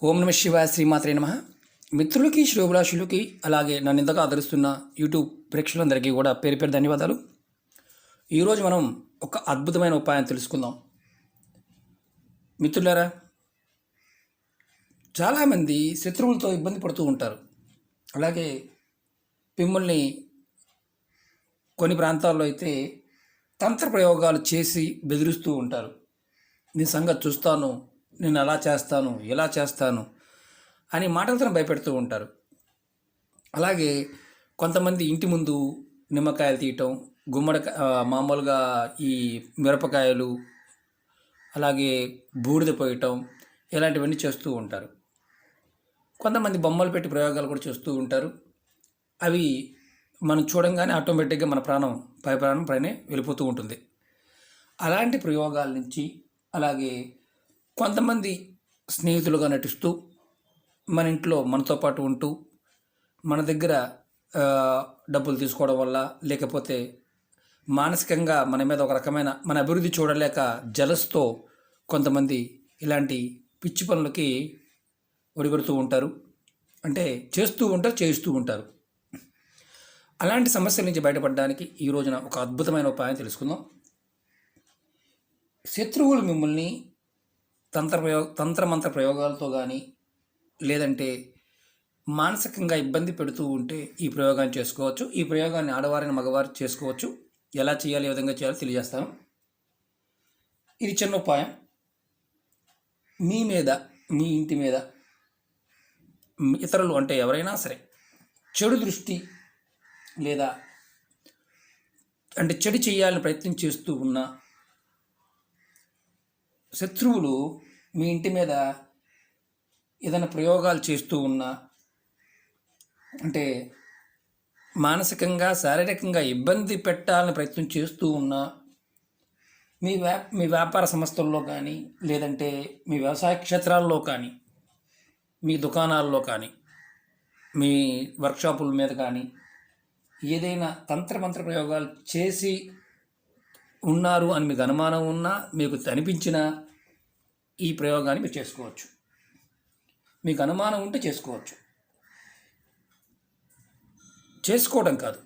ఓం నమ శివాయ శ్రీమాత్రే నమ. మిత్రులకి శ్రేయోభిలాషులకి అలాగే నన్ను ఇంతగా ఆదరిస్తున్న యూట్యూబ్ ప్రేక్షకులందరికీ కూడా పేరు పేరు ధన్యవాదాలు. ఈరోజు మనం ఒక అద్భుతమైన ఉపాయం తెలుసుకుందాం. మిత్రులారా, చాలామంది శత్రువులతో ఇబ్బంది పడుతూ ఉంటారు. అలాగే మిమ్మల్ని కొన్ని ప్రాంతాల్లో అయితే తంత్ర ప్రయోగాలు చేసి బెదిరిస్తూ ఉంటారు. నీ సంగతి చూస్తాను, నేను అలా చేస్తాను, ఇలా చేస్తాను అని మాటలతో భయపెడుతూ ఉంటారు. అలాగే కొంతమంది ఇంటి ముందు నిమ్మకాయలు తీయటం, మామూలుగా ఈ మిరపకాయలు, అలాగే బూడిద పోయటం, ఇలాంటివన్నీ చేస్తూ ఉంటారు. కొంతమంది బొమ్మలు పెట్టి ప్రయోగాలు కూడా చేస్తూ ఉంటారు. అవి మనం చూడంగానే ఆటోమేటిక్గా మన ప్రాణం పైనే వెళ్ళిపోతూ ఉంటుంది. అలాంటి ప్రయోగాల నుంచి, అలాగే కొంతమంది స్నేహితులుగా నటిస్తూ మన ఇంట్లో మనతో పాటు ఉంటూ మన దగ్గర డబ్బులు తీసుకోవడం వల్ల, లేకపోతే మానసికంగా మన మీద ఒక రకమైన మన అభివృద్ధి చూడలేక జలస్తో కొంతమంది ఇలాంటి పిచ్చి పనులకి ఒడిగడుతూ ఉంటారు. అంటే చేస్తూ ఉంటారు. అలాంటి సమస్యల నుంచి బయటపడడానికి ఈ రోజున ఒక అద్భుతమైన ఉపాయం తెలుసుకుందాం. శత్రువులు మిమ్మల్ని తంత్రమంత్ర ప్రయోగాలతో కానీ, లేదంటే మానసికంగా ఇబ్బంది పెడుతూ ఉంటే ఈ ప్రయోగాన్ని చేసుకోవచ్చు. ఈ ప్రయోగాన్ని ఆడవారిని మగవారు చేసుకోవచ్చు. ఎలా చేయాలి, ఏ విధంగా చేయాలో తెలియజేస్తాను. ఇది చిన్న ఉపాయం. మీ మీద, మీ ఇంటి మీద ఇతరులు అంటే ఎవరైనా సరే చెడు దృష్టి లేదా అంటే చెడు చేయాలని ప్రయత్నం చేస్తూ ఉన్న శత్రువులు మీ ఇంటి మీద ఏదైనా ప్రయోగాలు చేస్తూ ఉన్నా, అంటే మానసికంగా శారీరకంగా ఇబ్బంది పెట్టాలని ప్రయత్నం చేస్తూ ఉన్నా, మీ వ్యాపార సంస్థల్లో కానీ, లేదంటే మీ వ్యవసాయ క్షేత్రాల్లో కానీ, మీ దుకాణాల్లో కానీ, మీ వర్క్షాపుల మీద కానీ ఏదైనా తంత్రమంత్ర ప్రయోగాలు చేసి ఉన్నారు అని మీకు అనుమానం ఉన్నా, మీకు అనిపించినా ఈ ప్రయోగాన్ని మీరు చేసుకోవచ్చు. మీకు అనుమానం ఉంటే చేసుకోవచ్చు. చేసుకోవడం కాదు,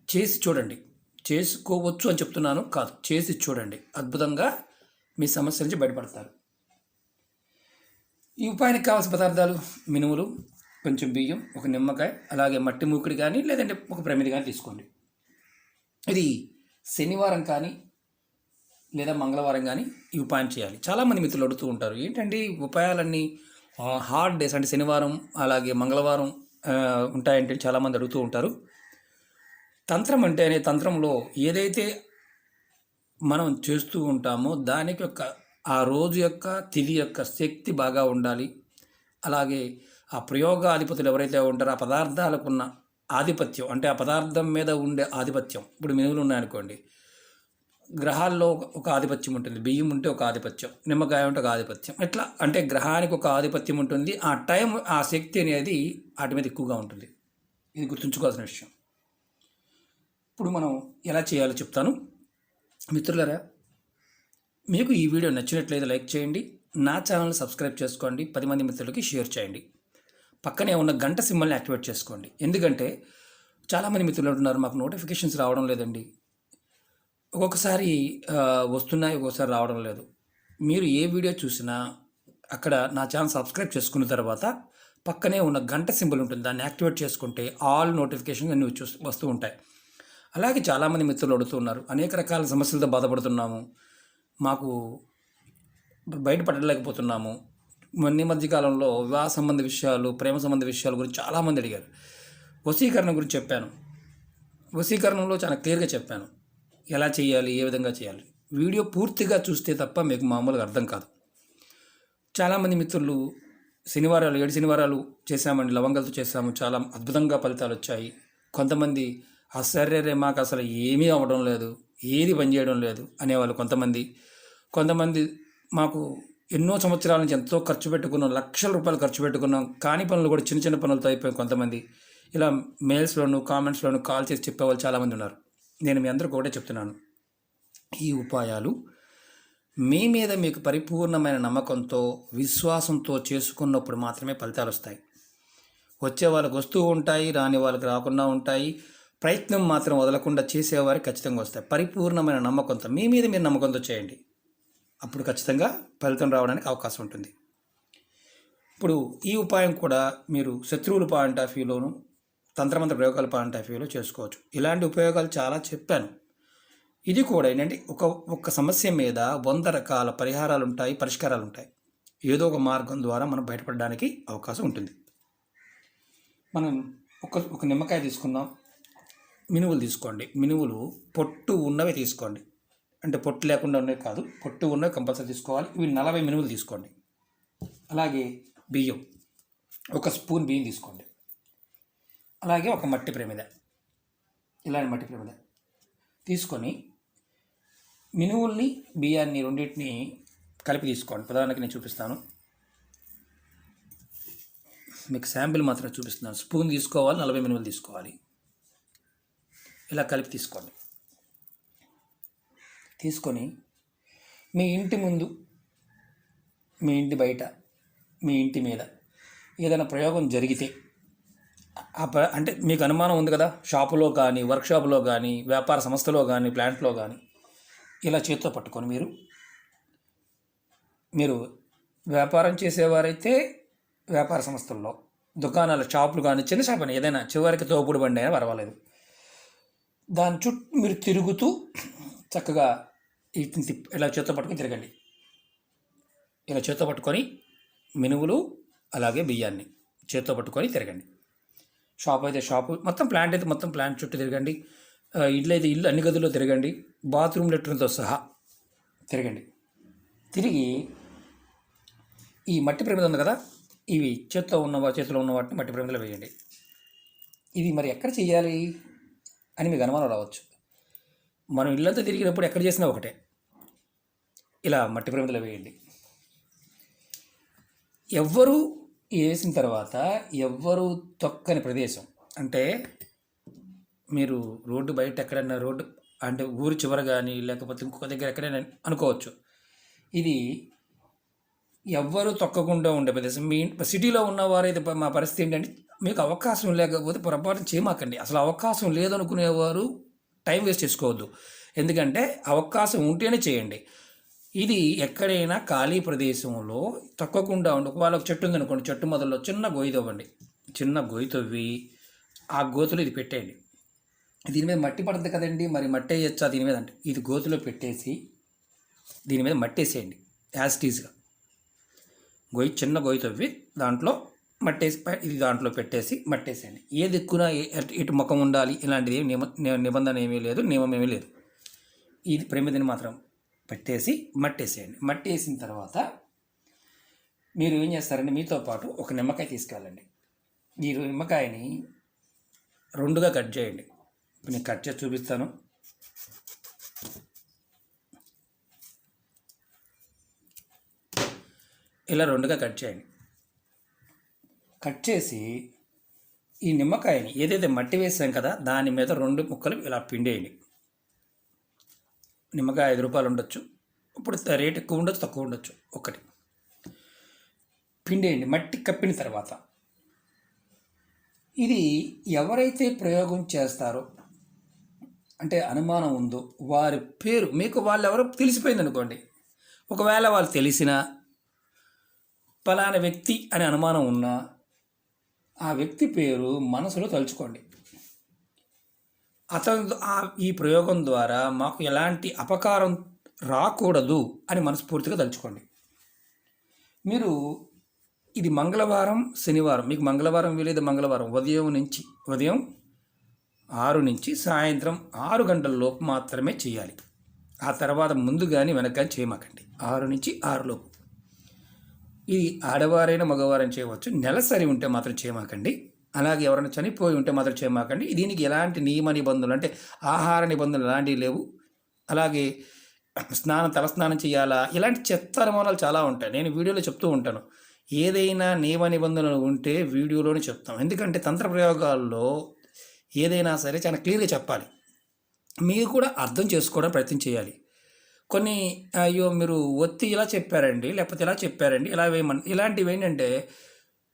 చేసి చూడండి. చేసుకోవచ్చు అని చెప్తున్నాను కాదు, చేసి చూడండి. అద్భుతంగా మీ సమస్య నుంచి బయటపడతారు. ఈ ఉపాయానికి కావాల్సిన పదార్థాలు: మినుములు, కొంచెం బియ్యం, ఒక నిమ్మకాయ, అలాగే మట్టి మూకుడి కానీ, లేదంటే ఒక ప్రమిది కానీ తీసుకోండి. ఇది శనివారం కానీ లేదా మంగళవారం కానీ ఈ ఉపాయం చేయాలి. చాలామంది మిత్రులు అడుగుతూ ఉంటారు, ఏంటంటే ఉపాయాలన్నీ హార్డ్ డేస్ అంటే శనివారం అలాగే మంగళవారం ఉంటాయంటే చాలామంది అడుగుతూ ఉంటారు. తంత్రం అంటేనే, తంత్రంలో ఏదైతే మనం చేస్తూ ఉంటామో దానికి ఆ రోజు యొక్క తిథి యొక్క శక్తి బాగా ఉండాలి. అలాగే ఆ ప్రయోగాధిపతులు ఎవరైతే ఉంటారో ఆ పదార్థాలకున్న ఆధిపత్యం, అంటే ఆ పదార్థం మీద ఉండే ఆధిపత్యం. ఇప్పుడు మినుములు ఉన్నాయనుకోండి, గ్రహాల్లో ఒక ఆధిపత్యం ఉంటుంది. బియ్యం ఉంటే ఒక ఆధిపత్యం, నిమ్మకాయ ఉంటే ఒక ఆధిపత్యం. ఇట్లా అంటే గ్రహానికి ఒక ఆధిపత్యం ఉంటుంది. ఆ టైం, ఆ శక్తి అనేది వాటి మీద ఎక్కువగా ఉంటుంది. ఇది గుర్తుంచుకోవాల్సిన విషయం. ఇప్పుడు మనం ఎలా చేయాలో చెప్తాను. మిత్రులారా, మీకు ఈ వీడియో నచ్చినట్లయితే లైక్ చేయండి, నా ఛానల్ని సబ్స్క్రైబ్ చేసుకోండి, 10 మంది మిత్రులకి షేర్ చేయండి, పక్కనే ఉన్న గంట సింబల్ని యాక్టివేట్ చేసుకోండి. ఎందుకంటే చాలామంది మిత్రులు అంటున్నారు, మాకు నోటిఫికేషన్స్ రావడం లేదండి, ఒక్కొక్కసారి వస్తున్నాయి, ఒక్కొక్కసారి రావడం లేదు. మీరు ఏ వీడియో చూసినా అక్కడ నా ఛానల్ సబ్స్క్రైబ్ చేసుకున్న తర్వాత పక్కనే ఉన్న గంట సింబల్ ఉంటుంది, దాన్ని యాక్టివేట్ చేసుకుంటే ఆల్ నోటిఫికేషన్స్ అన్నీ వస్తూ ఉంటాయి. అలాగే చాలామంది మిత్రులు అడుగుతున్నారు, అనేక రకాల సమస్యలతో బాధపడుతున్నాము, మాకు బయటపడలేకపోతున్నాము. మొన్న మధ్యకాలంలో వివాహ సంబంధ విషయాలు, ప్రేమ సంబంధ విషయాల గురించి చాలామంది అడిగారు. వశీకరణ గురించి చెప్పాను. వశీకరణలో చాలా క్లియర్గా చెప్పాను ఎలా చేయాలి, ఏ విధంగా చేయాలి. వీడియో పూర్తిగా చూస్తే తప్ప మీకు మామూలుగా అర్థం కాదు. చాలామంది మిత్రులు 7 శనివారాలు చేశామండి, లవంగాలతో చేశాము, చాలా అద్భుతంగా ఫలితాలు వచ్చాయి. కొంతమంది అసరే మాకు అసలు ఏమీ అవ్వడం లేదు, ఏది పనిచేయడం లేదు అనేవాళ్ళు కొంతమంది మాకు ఎన్నో సంవత్సరాల నుంచి ఎంతో ఖర్చు పెట్టుకున్నాం, లక్షల రూపాయలు ఖర్చు పెట్టుకున్నాం, కాని పనులు కూడా చిన్న చిన్న పనులతో అయిపోయాం కొంతమంది. ఇలా మెయిల్స్లోను, కామెంట్స్లోను కాల్ చేసి చెప్పేవాళ్ళు చాలామంది ఉన్నారు. నేను మీ అందరికీ ఒకటే చెప్తున్నాను, ఈ ఉపాయాలు మీ మీద మీకు పరిపూర్ణమైన నమ్మకంతో విశ్వాసంతో చేసుకున్నప్పుడు మాత్రమే ఫలితాలు వస్తాయి. వచ్చే వాళ్ళకి వస్తూ ఉంటాయి, రాని వాళ్ళకి రాకుండా ఉంటాయి. ప్రయత్నం మాత్రం వదలకుండా చేసేవారికి ఖచ్చితంగా వస్తాయి. పరిపూర్ణమైన నమ్మకంతో మీ మీద మీరు నమ్మకంతో చేయండి, అప్పుడు ఖచ్చితంగా ఫలితం రావడానికి అవకాశం ఉంటుంది. ఇప్పుడు ఈ ఉపాయం కూడా మీరు శత్రువుల పాయింట్ ఆఫ్ వ్యూలోను, తంత్రమంత్ర ప్రయోగాల పాయింట్ ఆఫ్ వ్యూలో చేసుకోవచ్చు. ఇలాంటి ఉపయోగాలు చాలా చెప్పాను. ఇది కూడా ఏంటంటే ఒక సమస్య మీద 100 రకాల పరిహారాలు ఉంటాయి, పరిష్కారాలు ఉంటాయి. ఏదో ఒక మార్గం ద్వారా మనం బయటపడడానికి అవకాశం ఉంటుంది. మనం ఒక నిమ్మకాయ తీసుకుందాం, మినువులు తీసుకోండి. మినువులు పొట్టు ఉన్నవి తీసుకోండి, అంటే పొట్టు లేకుండా ఉన్నవి కాదు, పొట్టు ఉన్నవి కంపల్సరీ తీసుకోవాలి. ఇవి 40 మినువులు తీసుకోండి. అలాగే బియ్యం, 1 స్పూన్ బియ్యం తీసుకోండి. అలాగే ఒక మట్టి ప్రమిద, ఇలాంటి మట్టి ప్రమిద తీసుకొని మినువుల్ని బియ్యాన్ని రెండింటిని కలిపి తీసుకోండి. ప్రధానంగా నేను చూపిస్తాను, మీకు శాంపిల్ మాత్రం చూపిస్తున్నాను. స్పూన్ తీసుకోవాలి, 40 మినువులు తీసుకోవాలి. ఇలా కలిపి తీసుకోండి. తీసుకొని మీ ఇంటి ముందు, మీ ఇంటి బయట, మీ ఇంటి మీద ఏదైనా ప్రయోగం జరిగితే, అంటే మీకు అనుమానం ఉంది కదా, షాపులో కానీ, వర్క్షాపులో కానీ, వ్యాపార సంస్థలో కానీ, ప్లాంట్లో కానీ, ఇలా చేతితో పట్టుకొని మీరు వ్యాపారం చేసేవారైతే వ్యాపార సంస్థల్లో, దుకాణాల షాపులు కానీ, చిన్న షాప్ అని ఏదైనా, చివరికి తోపుడు బండి అయినా పర్వాలేదు, దాని చుట్టూ మీరు తిరుగుతూ చక్కగా ఇలా చేతితో పట్టుకొని తిరగండి. ఇలా చేతితో పట్టుకొని మినువులు అలాగే బియ్యాన్ని చేతితో పట్టుకొని తిరగండి. షాప్ అయితే షాపు, మొత్తం ప్లాంట్ అయితే మొత్తం ప్లాంట్ చుట్టూ తిరగండి. ఇల్లు అయితే ఇల్లు అన్ని గదుల్లో తిరగండి. బాత్రూమ్ లెట్రిన్తో సహా తిరగండి. తిరిగి ఈ మట్టి ప్రమిద ఉంది కదా, ఇవి చేతిలో ఉన్న వాటిని మట్టి ప్రమిదలో వేయండి. ఇది మరి ఎక్కడ చేయాలి అని మీకు అనుమానం రావచ్చు. మనం ఇల్లంతా తిరిగినప్పుడు ఎక్కడ చేసినా ఒకటే. ఇలా మట్టి ప్రమిదలో వేయండి. ఎవ్వరూ వేసిన తర్వాత ఎవ్వరూ తొక్కని ప్రదేశం, అంటే మీరు రోడ్డు బయట ఎక్కడైనా, రోడ్డు అంటే ఊరి చివర కానీ, లేకపోతే ఇంకొక దగ్గర ఎక్కడైనా అనుకోవచ్చు. ఇది ఎవ్వరూ తొక్కకుండా ఉండే ప్రదేశం. మీ సిటీలో ఉన్నవారైతే మా పరిస్థితి ఏంటంటే, మీకు అవకాశం లేకపోతే పొరపాటు చేయమాకండి. అసలు అవకాశం లేదనుకునేవారు టైం వేస్ట్ చేసుకోవద్దు, ఎందుకంటే అవకాశం ఉంటేనే చేయండి. ఇది ఎక్కడైనా ఖాళీ ప్రదేశంలో తొక్కకుండా ఉండి, ఒకవేళ చెట్టు ఉందనుకోండి, చెట్టు మొదల్లో చిన్న గొయ్యి తవ్వండి. చిన్న గొయ్యి తవ్వి ఆ గోతులు ఇది పెట్టేయండి. దీని మీద మట్టి పడుతుంది కదండి, మరి మట్టి వేయచ్చా దీని మీద అంటే, ఇది గోతులో పెట్టేసి దీని మీద మట్టి వేసేయండి. యాస్టీస్గా చిన్న గొయ్యి తవ్వి దాంట్లో మట్టేసి, ఇది దాంట్లో పెట్టేసి మట్టేసేయండి. ఏ దిక్కున ఇటు ముఖం ఉండాలి ఇలాంటిది నిబంధన ఏమీ లేదు, నియమం ఏమీ లేదు. ఇది ప్రమిదని మాత్రం పెట్టేసి మట్టేసేయండి. మట్టేసిన తర్వాత మీరు ఏం చేస్తారంటే, మీతో పాటు ఒక నిమ్మకాయ తీసుకెళ్ళండి. ఈ నిమ్మకాయని 2గా కట్ చేయండి. నేను కట్ చేసి చూపిస్తాను. ఇలా 2గా కట్ చేయండి. కట్ చేసి ఈ నిమ్మకాయని ఏదైతే మట్టి వేసాం కదా, దాని మీద 2 ముక్కలు ఇలా పిండేయండి. నిమ్మకాయ 5 రూపాయలు ఉండొచ్చు, ఇప్పుడు రేట్ ఎక్కువ ఉండొచ్చు, తక్కువ ఉండొచ్చు. ఒకటి పిండేయండి. మట్టి కప్పిన తర్వాత ఇది ఎవరైతే ప్రయోగం చేస్తారో, అంటే అనుమానం ఉందో, వారి పేరు మీకు వాళ్ళు ఎవరో తెలిసిపోయింది అనుకోండి. ఒకవేళ వాళ్ళు తెలిసినా, ఫలానా వ్యక్తి అనే అనుమానం ఉన్నా, ఆ వ్యక్తి పేరు మనసులో తలుచుకోండి. అతను ఈ ప్రయోగం ద్వారా మాకు ఎలాంటి అపకారం రాకూడదు అని మనస్ఫూర్తిగా తలుచుకోండి. మీరు ఇది మంగళవారం, శనివారం, మీకు మంగళవారం వీలేదు, మంగళవారం ఉదయం 6 నుంచి సాయంత్రం 6 గంటల లోపు మాత్రమే చేయాలి. ఆ తర్వాత ముందు కానీ వెనక కానీ చేయమాకండి. 6 నుంచి 6 లోపు. ఇది ఆడవారైనా మగవారైనా చేయవచ్చు. నెలసరి ఉంటే మాత్రం చేయమాకండి. అలాగే ఎవరైనా చనిపోయి ఉంటే మాత్రం చేయమాకండి. దీనికి ఎలాంటి నియమ నిబంధనలు, అంటే ఆహార నిబంధనలు ఎలాంటివి లేవు. అలాగే తలస్నానం చేయాలా, ఇలాంటి చెత్త అనుమానాలు చాలా ఉంటాయి. నేను వీడియోలో చెప్తూ ఉంటాను. ఏదైనా నియమ నిబంధనలు ఉంటే వీడియోలోనే చెప్తాం. ఎందుకంటే తంత్ర ప్రయోగాల్లో ఏదైనా సరే చాలా క్లియర్గా చెప్పాలి. మీరు కూడా అర్థం చేసుకోవడం ప్రయత్నం చేయాలి. కొన్ని అయ్యో మీరు ఒత్తి ఇలా చెప్పారండి, లేకపోతే ఇలా చెప్పారండి, ఇలా వేయమని, ఇలాంటివి ఏంటంటే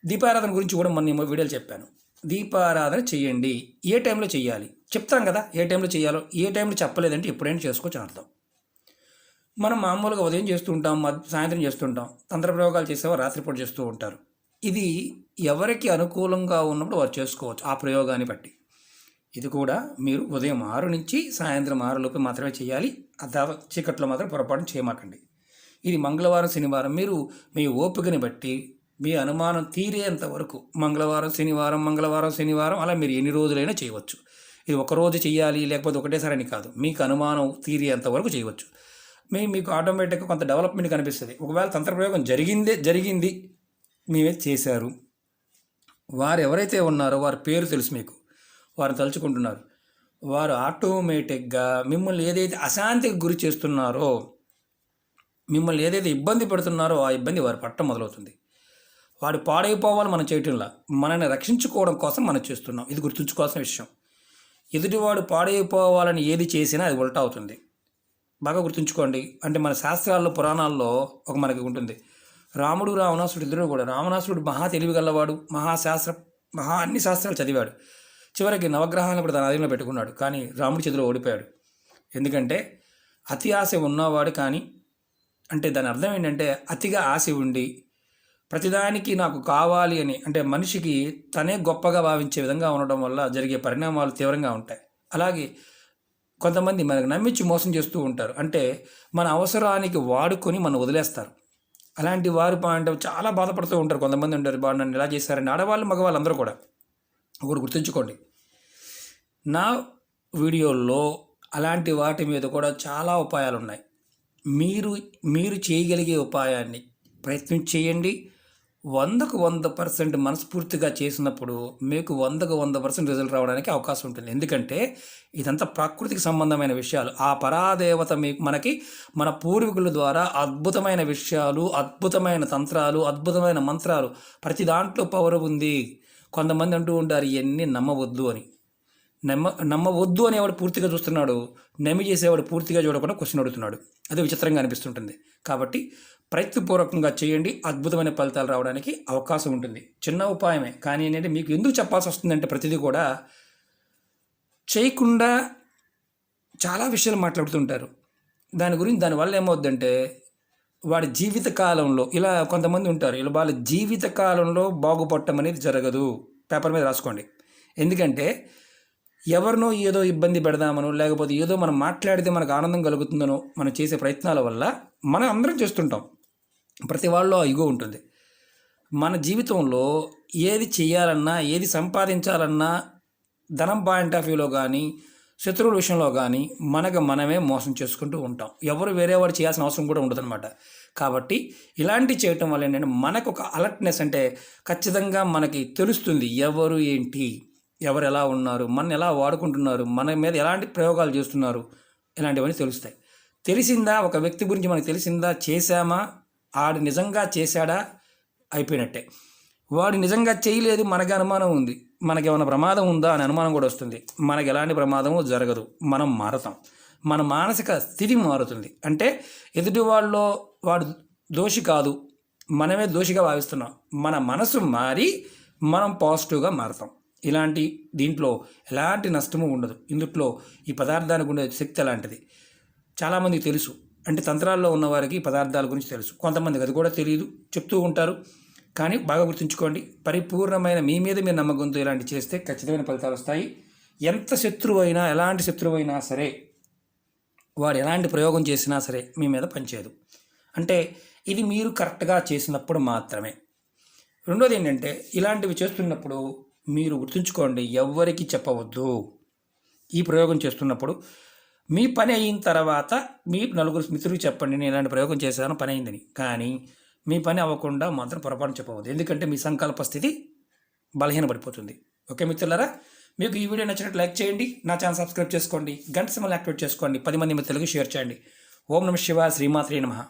దీపారాధన గురించి కూడా మొన్న వీడియోలు చెప్పాను. దీపారాధన చేయండి, ఏ టైంలో చేయాలి చెప్తాం కదా, ఏ టైంలో చేయాలో. ఏ టైంలో చెప్పలేదంటే ఎప్పుడైనా చేసుకోవచ్చు అని అర్థం. మనం మామూలుగా ఉదయం చేస్తూ ఉంటాం, సాయంత్రం చేస్తుంటాం, తంత్ర ప్రయోగాలు చేసేవారు రాత్రిపూట చేస్తూ ఉంటారు. ఇది ఎవరికి అనుకూలంగా ఉన్నప్పుడు వారు చేసుకోవచ్చు ఆ ప్రయోగాన్ని బట్టి. ఇది కూడా మీరు ఉదయం 6 నుంచి సాయంత్రం 6 లోపు మాత్రమే చేయాలి. చీకట్లో మాత్రం పొరపాటు చేయమాకండి. ఇది మంగళవారం శనివారం మీరు మీ ఓపికని బట్టి మీ అనుమానం తీరేంత వరకు మంగళవారం శనివారం అలా మీరు ఎన్ని రోజులైనా చేయవచ్చు. ఇది ఒకరోజు చేయాలి లేకపోతే ఒకటేసారి అని కాదు, మీకు అనుమానం తీరేంత వరకు చేయవచ్చు. మీకు ఆటోమేటిక్గా కొంత డెవలప్మెంట్ కనిపిస్తుంది. ఒకవేళ తంత్రప్రయోగం జరిగింది మేమే చేశారు, వారు ఎవరైతే ఉన్నారో వారి పేరు తెలుసు మీకు, వారిని తలుచుకుంటున్నారు, వారు ఆటోమేటిక్గా మిమ్మల్ని ఏదైతే అశాంతికి గురి చేస్తున్నారో, మిమ్మల్ని ఏదైతే ఇబ్బంది పెడుతున్నారో ఆ ఇబ్బంది వారు పట్టడం మొదలవుతుంది. వాడు పాడైపోవాలి మనం చేయటంలా, మనల్ని రక్షించుకోవడం కోసం మనం చేస్తున్నాం. ఇది గుర్తుంచుకోవాల్సిన విషయం. ఎదుటివాడు పాడైపోవాలని ఏది చేసినా అది ఉల్టా అవుతుంది. బాగా గుర్తుంచుకోండి. అంటే మన శాస్త్రాల్లో పురాణాల్లో ఒక మనకి ఉంటుంది, రాముడు రావణాసుడు ఇద్దరు కూడా. రావణాసుడు మహా తెలివిగలవాడు, అన్ని శాస్త్రాలు చదివాడు, చివరికి నవగ్రహాలను కూడా తన అధీనంలో పెట్టుకున్నాడు. కానీ రాముడి చేతిలో ఓడిపోయాడు. ఎందుకంటే అతి ఆశ ఉన్నవాడు. కానీ అంటే దాని అర్థం ఏంటంటే అతిగా ఆశ ఉండి ప్రతిదానికి నాకు కావాలి అని, అంటే మనిషికి తనే గొప్పగా భావించే విధంగా ఉండడం వల్ల జరిగే పరిణామాలు తీవ్రంగా ఉంటాయి. అలాగే కొంతమంది మనకు నమ్మించి మోసం చేస్తూ ఉంటారు. అంటే మన అవసరానికి వాడుకొని మనం వదిలేస్తారు. అలాంటి వారు అంటే చాలా బాధపడుతూ ఉంటారు. కొంతమంది ఉంటారు, బాగా నన్ను ఇలా చేశారని, ఆడవాళ్ళు మగవాళ్ళు అందరూ కూడా. ఒకటి గుర్తుంచుకోండి, నా వీడియోల్లో అలాంటి వాటి మీద కూడా చాలా ఉపాయాలు ఉన్నాయి. మీరు చేయగలిగే ఉపాయాన్ని ప్రయత్నం చేయండి. 100కు 100% మనస్ఫూర్తిగా చేసినప్పుడు మీకు 100కు 100% రిజల్ట్ రావడానికి అవకాశం ఉంటుంది. ఎందుకంటే ఇదంతా ప్రకృతికి సంబంధమైన విషయాలు. ఆ పరాదేవత మనకి మన పూర్వీకుల ద్వారా అద్భుతమైన విషయాలు, అద్భుతమైన తంత్రాలు, అద్భుతమైన మంత్రాలు, ప్రతి దాంట్లో పవర్ ఉంది. కొంతమంది అంటూ ఉంటారు ఇవన్నీ నమ్మవద్దు అని. నమ్మవద్దు అనేవాడు పూర్తిగా చూస్తున్నాడు, నమ్మి చేసేవాడు పూర్తిగా చూడకుండా క్వశ్చన్ అడుగుతున్నాడు. అది విచిత్రంగా అనిపిస్తుంటుంది. కాబట్టి ప్రయత్నపూర్వకంగా చేయండి, అద్భుతమైన ఫలితాలు రావడానికి అవకాశం ఉంటుంది. చిన్న ఉపాయమే, కానీ ఏంటంటే మీకు ఎందుకు చెప్పాల్సి వస్తుందంటే ప్రతిదీ కూడా చేయకుండా చాలా విషయాలు మాట్లాడుతుంటారు. దానివల్ల ఏమవుద్దంటే వాడి జీవితకాలంలో ఇలా కొంతమంది ఉంటారు, ఇలా వాళ్ళ జీవితకాలంలో బాగుపడటం అనేది జరగదు. పేపర్ మీద రాసుకోండి. ఎందుకంటే ఎవరినో ఏదో ఇబ్బంది పెడదామనో, లేకపోతే ఏదో మనం మాట్లాడితే మనకు ఆనందం కలుగుతుందనో మనం చేసే ప్రయత్నాల వల్ల మనం అందరం చేస్తుంటాం. ప్రతి వాళ్ళలో ఇగో ఉంటుంది. మన జీవితంలో ఏది చేయాలన్నా, ఏది సంపాదించాలన్నా, ధనం పాయింట్ ఆఫ్ వ్యూలో కానీ, శత్రువుల విషయంలో కానీ మనమే మోసం చేసుకుంటూ ఉంటాం. ఎవరు వేరే వాడు చేయాల్సిన అవసరం కూడా ఉండదన్నమాట. కాబట్టి ఇలాంటివి చేయటం వల్ల ఏంటంటే మనకు ఒక అలర్ట్నెస్, అంటే ఖచ్చితంగా మనకి తెలుస్తుంది ఎవరు ఏంటి, ఎవరు ఎలా ఉన్నారు, మన ఎలా వాడుకుంటున్నారు, మన మీద ఎలాంటి ప్రయోగాలు చేస్తున్నారు, ఇలాంటివన్నీ తెలుస్తాయి. తెలిసిందా, ఒక వ్యక్తి గురించి మనకు తెలిసిందా, చేశామా, ఆడు నిజంగా చేశాడా, అయిపోయినట్టే. వాడు నిజంగా చేయలేదు, మనకి అనుమానం ఉంది, మనకేమైనా ప్రమాదం ఉందా అని అనుమానం కూడా వస్తుంది. మనకి ఎలాంటి ప్రమాదమో జరగదు, మనం మారతాం, మన మానసిక స్థితి మారుతుంది. అంటే ఎదుటి వాడు దోషి కాదు, మనమే దోషిగా భావిస్తున్నాం. మన మనసు మారి మనం పాజిటివ్గా మారతాం. దీంట్లో ఎలాంటి నష్టము ఉండదు. ఇందుట్లో ఈ పదార్థానికి ఉండే శక్తి అలాంటిది. చాలామందికి తెలుసు, అంటే తంత్రాల్లో ఉన్నవారికి ఈ పదార్థాల గురించి తెలుసు. కొంతమందికి అది కూడా తెలియదు, చెప్తూ ఉంటారు. కానీ బాగా గుర్తుంచుకోండి, పరిపూర్ణమైన మీ మీద మీరు నమ్మకంతో ఇలాంటి చేస్తే ఖచ్చితమైన ఫలితాలు వస్తాయి. ఎంత శత్రువైనా, ఎలాంటి శత్రువైనా సరే, వాడు ఎలాంటి ప్రయోగం చేసినా సరే మీ మీద పనిచేయదు. అంటే ఇది మీరు కరెక్ట్గా చేసినప్పుడు మాత్రమే. రెండోది ఏంటంటే, ఇలాంటివి చేస్తున్నప్పుడు మీరు గుర్తుంచుకోండి, ఎవ్వరికి చెప్పవద్దు. ఈ ప్రయోగం చేస్తున్నప్పుడు మీ పని అయిన తర్వాత మీ నలుగురు మిత్రులకు చెప్పండి, నేను ఇలాంటి ప్రయోగం చేశాను, పని అయిందని. కానీ మీ పని అవ్వకుండా మాత్రం పొరపాటు చెప్పవద్దు. ఎందుకంటే మీ సంకల్ప స్థితి బలహీనపడిపోతుంది. ఓకే మిత్రులారా, మీకు ఈ వీడియో నచ్చినట్టు లైక్ చేయండి, నా ఛానల్ సబ్స్క్రైబ్ చేసుకోండి, గంట సింబల్ యాక్టివేట్ చేసుకోండి, 10 మంది మిత్రులకు షేర్ చేయండి. ఓం నమః శివాయ, శ్రీమాత్రే నమః.